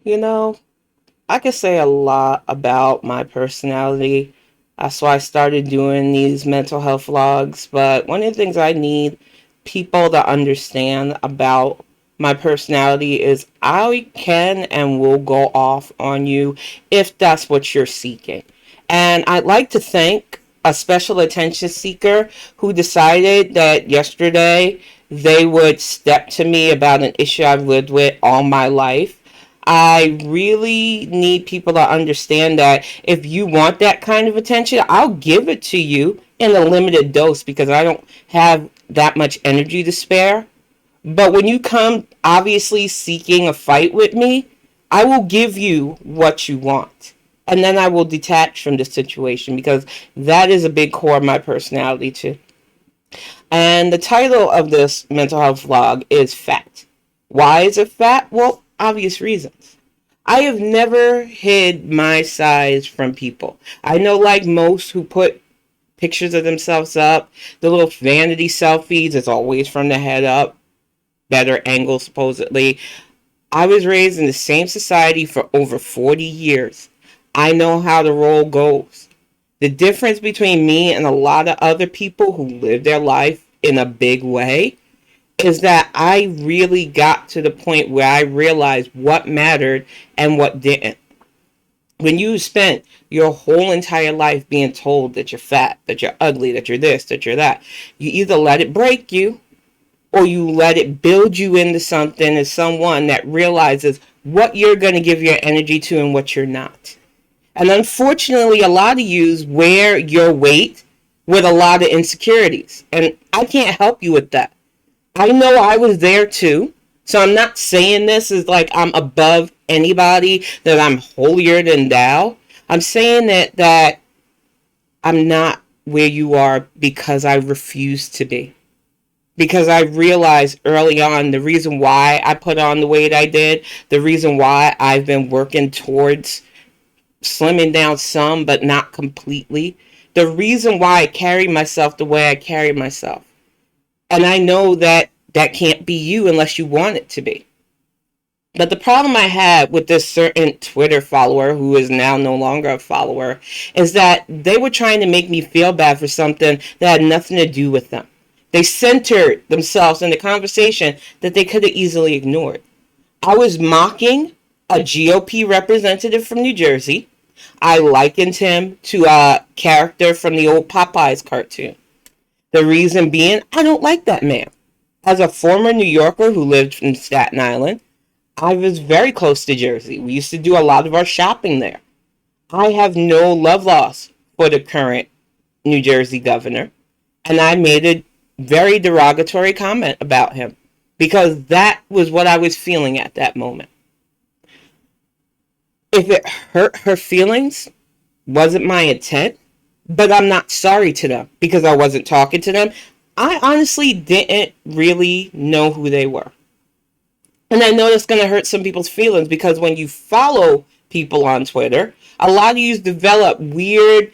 You know, I could say a lot about my personality. That's why I started doing these mental health vlogs. But one of the things I need people to understand about my personality is I can and will go off on you if that's what you're seeking. And I'd like to thank a special attention seeker who decided that yesterday they would step to me about an issue I've lived with all my life. I really need people to understand that if you want that kind of attention, I'll give it to you in a limited dose because I don't have that much energy to spare. But when you come obviously seeking a fight with me, I will give you what you want. And then I will detach from the situation because that is a big core of my personality too. And the title of this mental health vlog is Fat. Why is it fat? Well, obvious reasons. I have never hid my size from people. I know, like most who put pictures of themselves up, the little vanity selfies is always from the head up, better angle supposedly. I was raised in the same society for over 40 years. I know how the role goes. The difference between me and a lot of other people who live their life in a big way is that I really got to the point where I realized what mattered and what didn't. When you spent your whole entire life being told that you're fat, that you're ugly, that you're this, that you're that, you either let it break you or you let it build you into something as someone that realizes what you're going to give your energy to and what you're not. And unfortunately, a lot of you wear your weight with a lot of insecurities. And I can't help you with that. I know I was there too. So I'm not saying this is like I'm above anybody, that I'm holier than thou. I'm saying that I'm not where you are because I refuse to be. Because I realized early on the reason why I put on the weight I did, the reason why I've been working towards slimming down some but not completely, the reason why I carry myself the way I carry myself. And I know that that can't be you unless you want it to be. But the problem I had with this certain Twitter follower, who is now no longer a follower, is that they were trying to make me feel bad for something that had nothing to do with them. They centered themselves in the conversation that they could have easily ignored. I was mocking a GOP representative from New Jersey. I likened him to a character from the old Popeyes cartoon. The reason being, I don't like that man. As a former New Yorker who lived in Staten Island, I was very close to Jersey. We used to do a lot of our shopping there. I have no love loss for the current New Jersey governor, and I made a very derogatory comment about him because that was what I was feeling at that moment. If it hurt her feelings, wasn't my intent, but I'm not sorry to them because I wasn't talking to them. I honestly didn't really know who they were. And I know that's going to hurt some people's feelings because when you follow people on Twitter, a lot of you develop weird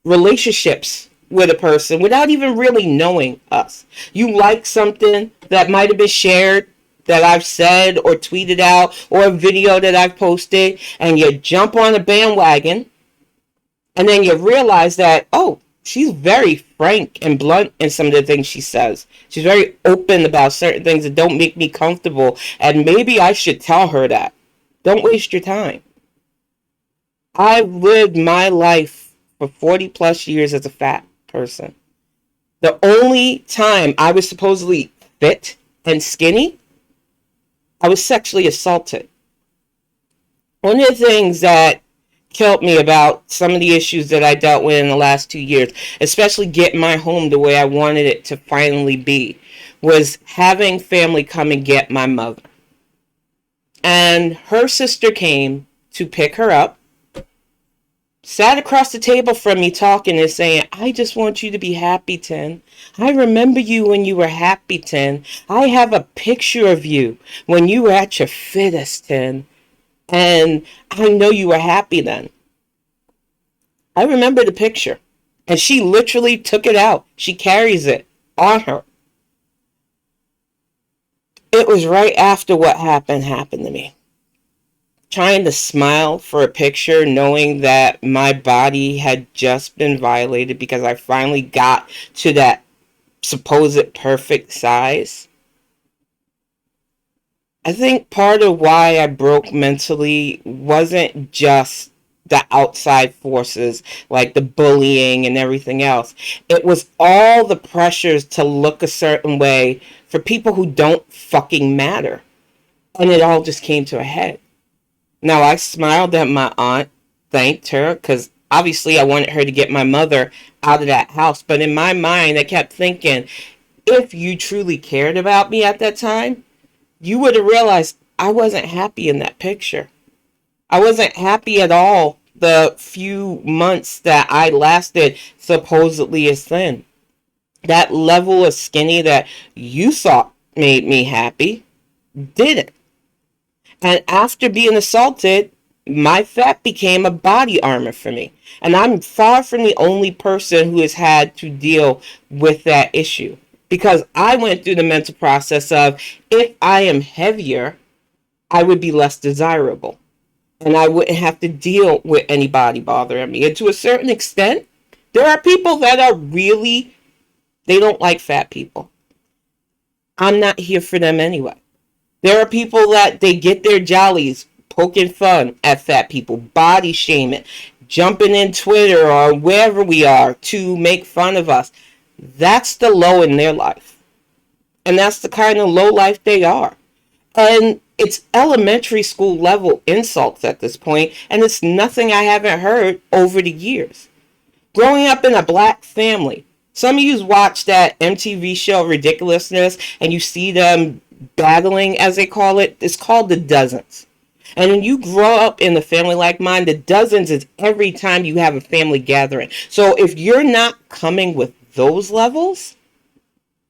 relationships with a person without even really knowing us. You like something that might have been shared that I've said or tweeted out or a video that I've posted, and you jump on a bandwagon, and then you realize that, oh, she's very frank and blunt in some of the things she says. She's very open about certain things that don't make me comfortable, and maybe I should tell her that. Don't waste your time. I've lived my life for 40 plus years as a fat person. The only time I was supposedly fit and skinny, I was sexually assaulted. One of the things that killed me about some of the issues that I dealt with in the last 2 years, especially getting my home the way I wanted it to finally be, was having family come and get my mother. And her sister came to pick her up, sat across the table from me talking and saying, I just want you to be happy, Ten. I remember you when you were happy, Ten. I have a picture of you when you were at your fittest, Ten. And I know you were happy then. I remember the picture. And she literally took it out. She carries it on her. It was right after what happened to me. trying to smile for a picture knowing that my body had just been violated because I finally got to that supposed perfect size. I think part of why I broke mentally wasn't just the outside forces like the bullying and everything else. It was all the pressures to look a certain way for people who don't fucking matter. And it all just came to a head. Now, I smiled at my aunt, thanked her, because obviously I wanted her to get my mother out of that house. But in my mind, I kept thinking, if you truly cared about me at that time, you would have realized I wasn't happy in that picture. I wasn't happy at all the few months that I lasted supposedly as thin. That level of skinny that you thought made me happy didn't. And after being assaulted, my fat became a body armor for me. And I'm far from the only person who has had to deal with that issue. Because I went through the mental process of if I am heavier, I would be less desirable. And I wouldn't have to deal with anybody bothering me. And to a certain extent, there are people that are really, they don't like fat people. I'm not here for them anyway. There are people that they get their jollies poking fun at fat people, body shaming, jumping in Twitter or wherever we are to make fun of us. That's the low in their life. And that's the kind of low life they are. And it's elementary school level insults at this point, and it's nothing I haven't heard over the years. Growing up in a black family, some of you watch that MTV show Ridiculousness and you see them battling, as they call it. It's called The Dozens. And when you grow up in a family like mine, The Dozens is every time you have a family gathering. So if you're not coming with those levels,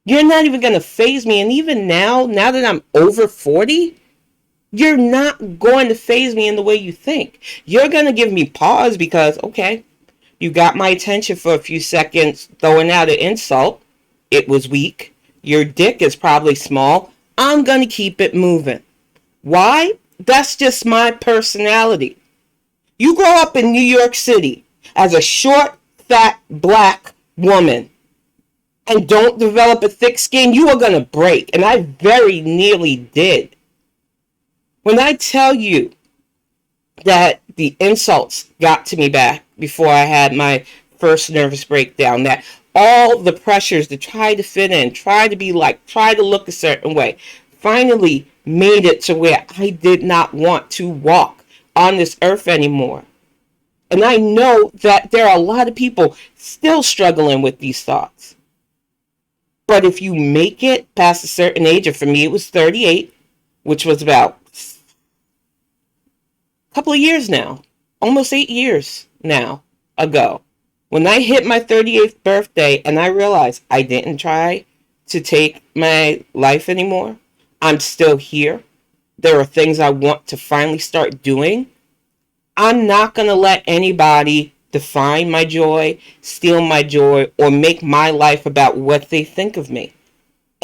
you're not even going to faze me. And even now that I'm over 40, you're not going to faze me in the way you think. You're going to give me pause because, okay, you got my attention for a few seconds throwing out an insult. It was weak. Your dick is probably small. I'm going to keep it moving. Why? That's just my personality. You grow up in New York City as a short, fat, black woman and don't develop a thick skin, you are going to break. And I very nearly did. When I tell you that the insults got to me back before I had my first nervous breakdown, that all the pressures to try to fit in, try to be like, try to look a certain way, finally made it to where I did not want to walk on this earth anymore. And I know that there are a lot of people still struggling with these thoughts. But if you make it past a certain age, or for me it was 38, which was about a couple of years now, almost 8 years now ago, when I hit my 38th birthday and I realized I didn't try to take my life anymore, I'm still here. There are things I want to finally start doing. I'm not going to let anybody define my joy, steal my joy, or make my life about what they think of me.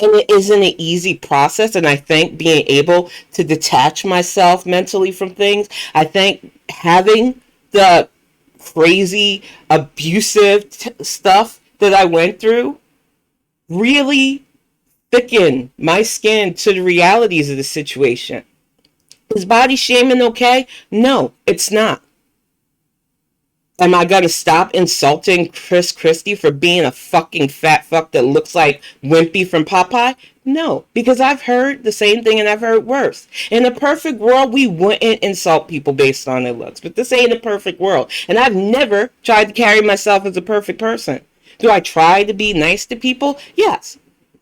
And it isn't an easy process, and I think being able to detach myself mentally from things, I think having the crazy, abusive stuff that I went through really thickened my skin to the realities of the situation. Is body shaming okay? No, it's not. Am I gonna stop insulting Chris Christie for being a fucking fat fuck that looks like Wimpy from Popeye? No, because I've heard the same thing and I've heard worse. In a perfect world, we wouldn't insult people based on their looks, but this ain't a perfect world. And I've never tried to carry myself as a perfect person. Do I try to be nice to people? Yes.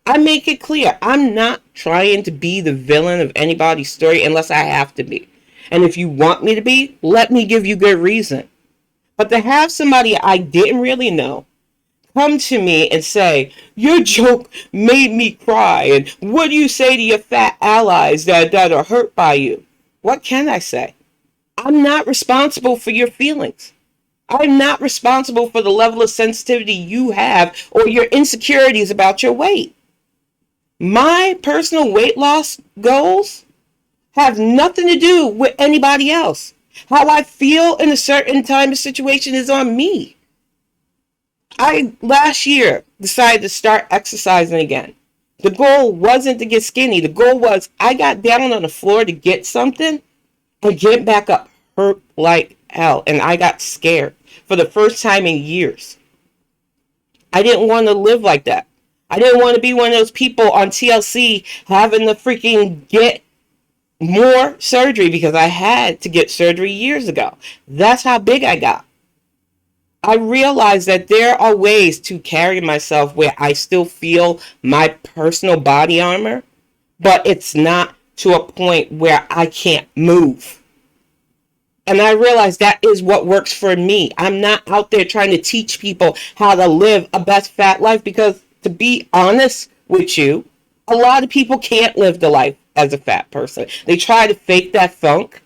I make it clear, I'm not trying to be the villain of anybody's story unless I have to be. And if you want me to be, let me give you good reason. But to have somebody I didn't really know come to me and say, your joke made me cry, and what do you say to your fat allies that are hurt by you? What can I say? I'm not responsible for your feelings. I'm not responsible for the level of sensitivity you have or your insecurities about your weight. My personal weight loss goals have nothing to do with anybody else. How I feel in a certain time of situation is on me. I last year decided to start exercising again. The goal wasn't to get skinny. The goal was I got down on the floor to get something and get back up hurt like hell. And I got scared for the first time in years. I didn't want to live like that. I didn't want to be one of those people on TLC having to freaking get more surgery because I had to get surgery years ago. That's how big I got. I realized that there are ways to carry myself where I still feel my personal body armor, but it's not to a point where I can't move. And I realized that is what works for me. I'm not out there trying to teach people how to live a best fat life because, to be honest with you, a lot of people can't live the life as a fat person. They try to fake that funk.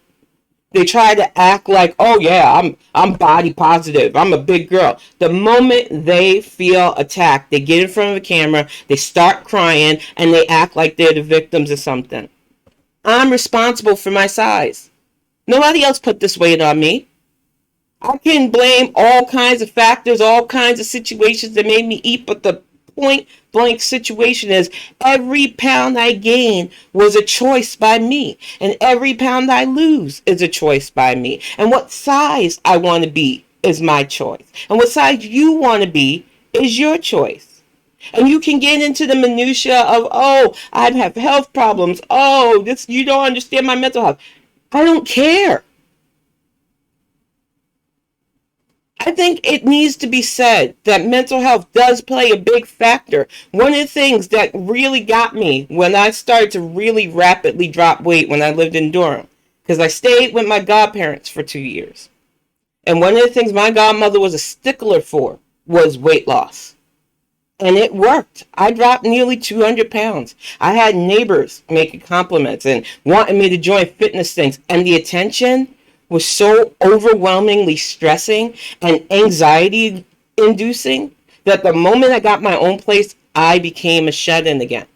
They try to act like, oh yeah, I'm body positive. I'm a big girl. The moment they feel attacked, they get in front of a camera, they start crying, and they act like they're the victims of something. I'm responsible for my size. Nobody else put this weight on me. I can blame all kinds of factors, all kinds of situations that made me eat, but the point blank situation is every pound I gain was a choice by me, and every pound I lose is a choice by me, and what size I want to be is my choice, and what size you want to be is your choice. And you can get into the minutia of, oh, I have health problems, oh, this, you don't understand my mental health. I don't care. I think it needs to be said that mental health does play a big factor. One of the things that really got me when I started to really rapidly drop weight when I lived in Durham, because I stayed with my godparents for 2 years. And one of the things my godmother was a stickler for was weight loss. And it worked. I dropped nearly 200 pounds. I had neighbors making compliments and wanting me to join fitness things. And the attention was so overwhelmingly stressing and anxiety inducing that the moment I got my own place, I became a shut-in again.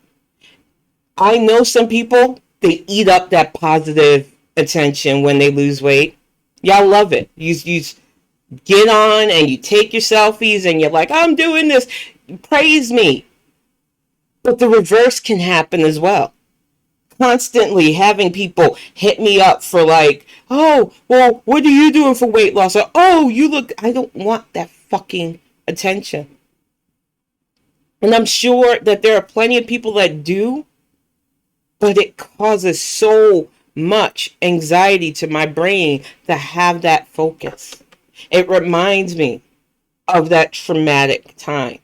I know some people, they eat up that positive attention when they lose weight. Y'all love it. You get on and you take your selfies and you're like, I'm doing this. Praise me. But the reverse can happen as well. Constantly having people hit me up for like, oh, well, what are you doing for weight loss? Or, oh, you look, I don't want that fucking attention. And I'm sure that there are plenty of people that do, but it causes so much anxiety to my brain to have that focus. It reminds me of that traumatic time.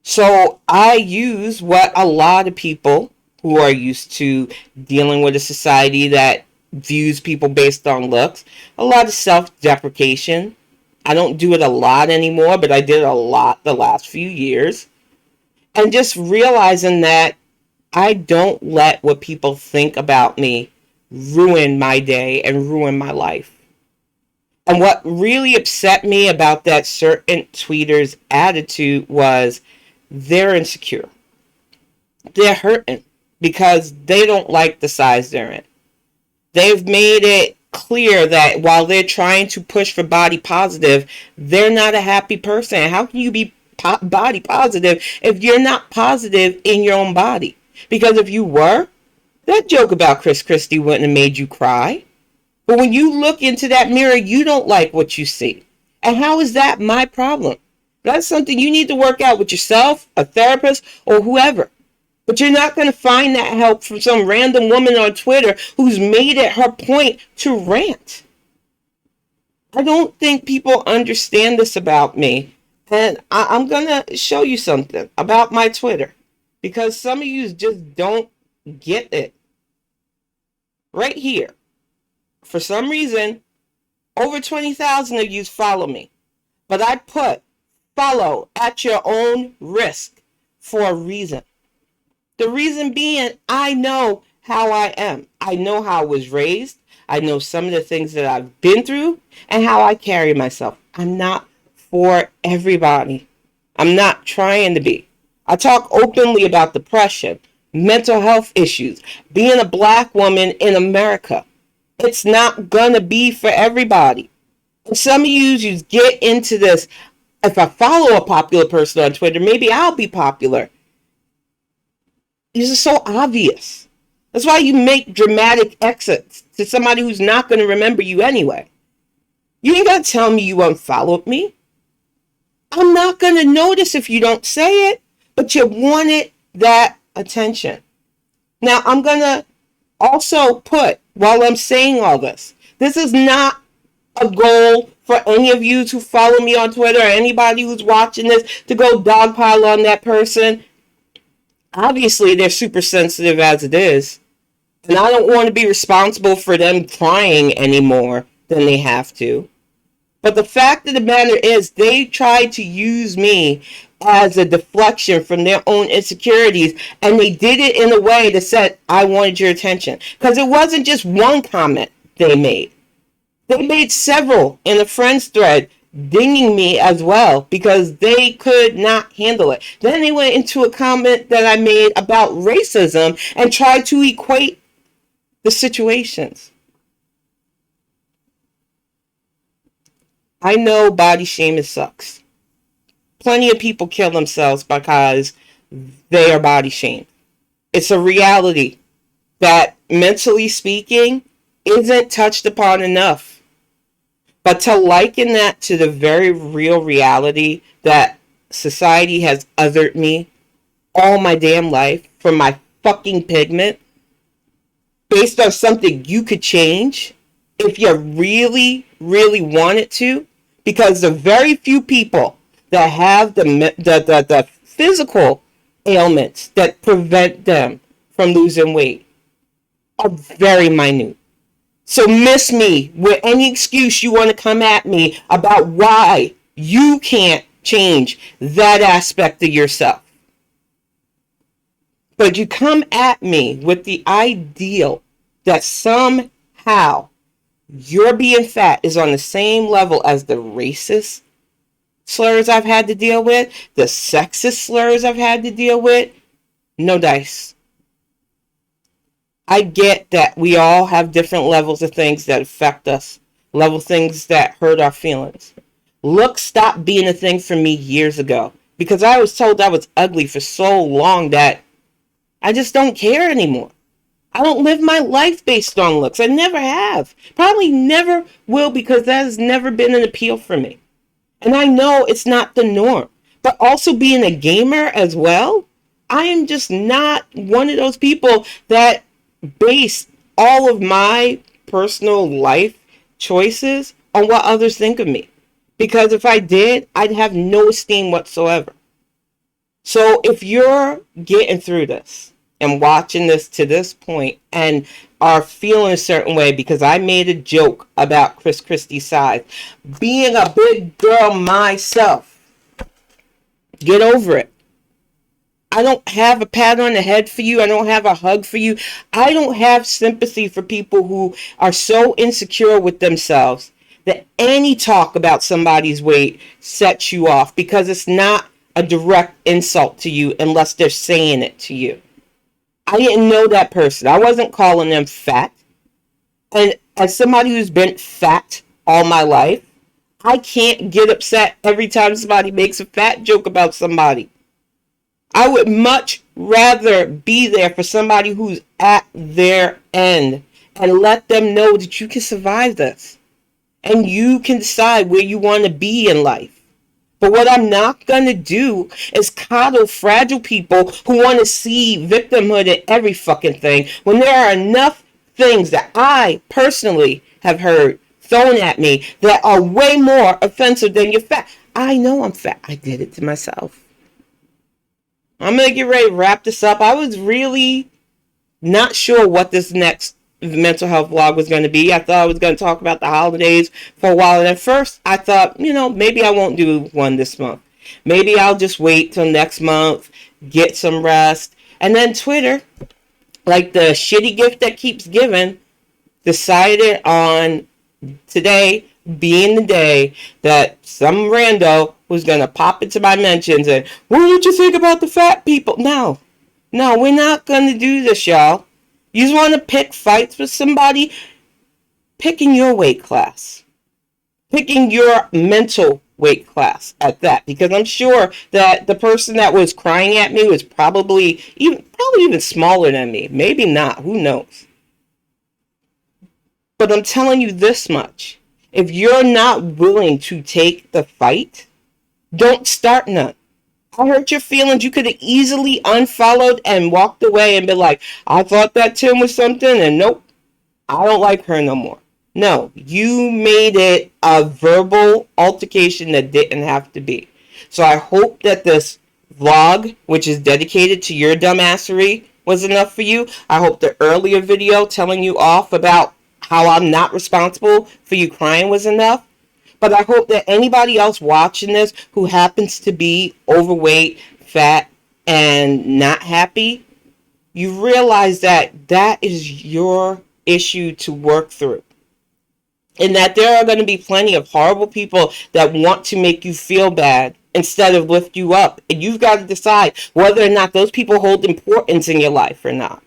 So I use what a lot of people who are used to dealing with a society that views people based on looks, a lot of self-deprecation. I don't do it a lot anymore, but I did a lot the last few years. And just realizing that I don't let what people think about me ruin my day and ruin my life. And what really upset me about that certain tweeter's attitude was they're insecure. They're hurting because they don't like the size they're in. They've made it clear that while they're trying to push for body positive, they're not a happy person. How can you be body positive if you're not positive in your own body? Because if you were, that joke about Chris Christie wouldn't have made you cry. But when you look into that mirror, you don't like what you see. And how is that my problem? That's something you need to work out with yourself, a therapist, or whoever. But you're not going to find that help from some random woman on Twitter who's made it her point to rant. I don't think people understand this about me. And I'm going to show you something about my Twitter. Because some of you just don't get it. Right here. For some reason, over 20,000 of you follow me. But I put follow at your own risk for a reason. The reason being, I know how I am. I know how I was raised. I know some of the things that I've been through and how I carry myself. I'm not for everybody. I'm not trying to be. I talk openly about depression, mental health issues, being a black woman in America. It's not gonna be for everybody. And some of you get into this. If I follow a popular person on Twitter, maybe I'll be popular. These are so obvious. That's why you make dramatic exits to somebody who's not going to remember you anyway. You ain't got to tell me you unfollowed me. I'm not going to notice if you don't say it, but you wanted that attention. Now, I'm going to also put, while I'm saying all this is not a goal for any of you to follow me on Twitter or anybody who's watching this to go dogpile on that person. Obviously, they're super sensitive as it is. And I don't want to be responsible for them crying any more than they have to. But the fact of the matter is, they tried to use me as a deflection from their own insecurities. And they did it in a way that said, I wanted your attention. Because it wasn't just one comment they made. They made several in a friend's thread dinging me as well because they could not handle it. Then they went into a comment that I made about racism and tried to equate the situations. I know body shaming sucks. Plenty of people kill themselves because they are body shamed. It's a reality that, mentally speaking, isn't touched upon enough. But to liken that to the very real reality that society has othered me all my damn life for my fucking pigment, based on something you could change if you really, really wanted to, because the very few people that have the physical ailments that prevent them from losing weight are very minute. So miss me with any excuse you want to come at me about why you can't change that aspect of yourself. But you come at me with the ideal that somehow your being fat is on the same level as the racist slurs I've had to deal with, the sexist slurs I've had to deal with. No dice. I get that we all have different levels of things that affect us, level things that hurt our feelings. Looks stopped being a thing for me years ago because I was told I was ugly for so long that I just don't care anymore. I don't live my life based on looks. I never have. Probably never will because that has never been an appeal for me. And I know it's not the norm. But also being a gamer as well, I am just not one of those people that base all of my personal life choices on what others think of me. Because if I did, I'd have no esteem whatsoever. So if you're getting through this and watching this to this point and are feeling a certain way because I made a joke about Chris Christie's size, being a big girl myself, get over it. I don't have a pat on the head for you. I don't have a hug for you. I don't have sympathy for people who are so insecure with themselves that any talk about somebody's weight sets you off because it's not a direct insult to you unless they're saying it to you. I didn't know that person. I wasn't calling them fat. And as somebody who's been fat all my life, I can't get upset every time somebody makes a fat joke about somebody. I would much rather be there for somebody who's at their end and let them know that you can survive this. And you can decide where you want to be in life. But what I'm not going to do is coddle fragile people who want to see victimhood in every fucking thing when there are enough things that I personally have heard thrown at me that are way more offensive than you're fat. I know I'm fat. I did it to myself. I'm going to get ready to wrap this up. I was really not sure what this next mental health vlog was going to be. I thought I was going to talk about the holidays for a while. And at first, I thought, maybe I won't do one this month. Maybe I'll just wait till next month, get some rest. And then Twitter, like the shitty gift that keeps giving, decided on today being the day that some rando was going to pop into my mentions and, what did you think about the fat people? No. No, we're not going to do this, y'all. You just want to pick fights with somebody? Pick in your weight class. Picking your mental weight class at that, because I'm sure that the person that was crying at me was probably even smaller than me. Maybe not, who knows. But I'm telling you this much. If you're not willing to take the fight, don't start none. I hurt your feelings. You could have easily unfollowed and walked away and been like, I thought that Tim was something, and nope, I don't like her no more. No, you made it a verbal altercation that didn't have to be. So I hope that this vlog, which is dedicated to your dumbassery, was enough for you. I hope the earlier video telling you off about how I'm not responsible for you crying was enough. But I hope that anybody else watching this who happens to be overweight, fat, and not happy, you realize that that is your issue to work through. And that there are going to be plenty of horrible people that want to make you feel bad instead of lift you up. And you've got to decide whether or not those people hold importance in your life or not.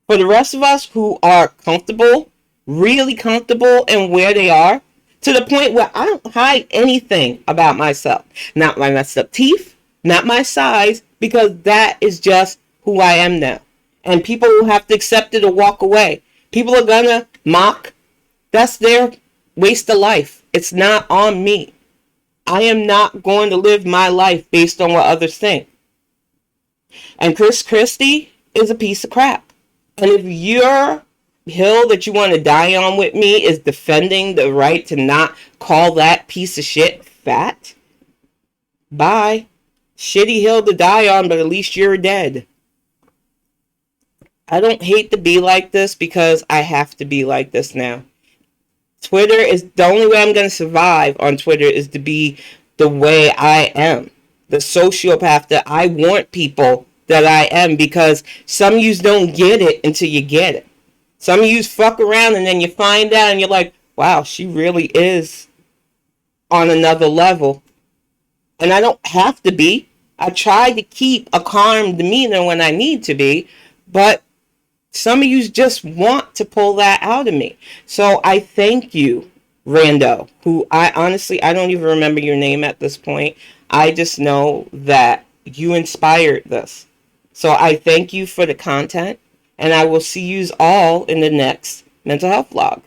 For the rest of us who are comfortable, really comfortable in where they are, to the point where I don't hide anything about myself. Not my messed up teeth, not my size, because that is just who I am now. And people will have to accept it or walk away. People are gonna mock. That's their waste of life. It's not on me. I am not going to live my life based on what others think. And Chris Christie is a piece of crap. And if your hill that you want to die on with me is defending the right to not call that piece of shit fat, bye. Shitty hill to die on, but at least you're dead. I don't hate to be like this because I have to be like this now. Twitter is the only way I'm going to survive on Twitter is to be the way I am. The sociopath that I want people that I am, because some of you don't get it until you get it. Some of you fuck around and then you find out and you're like, wow, she really is on another level. And I don't have to be. I try to keep a calm demeanor when I need to be, but some of you just want to pull that out of me. So I thank you, Rando, who I don't even remember your name at this point. I just know that you inspired this. So I thank you for the content, and I will see you all in the next mental health vlog.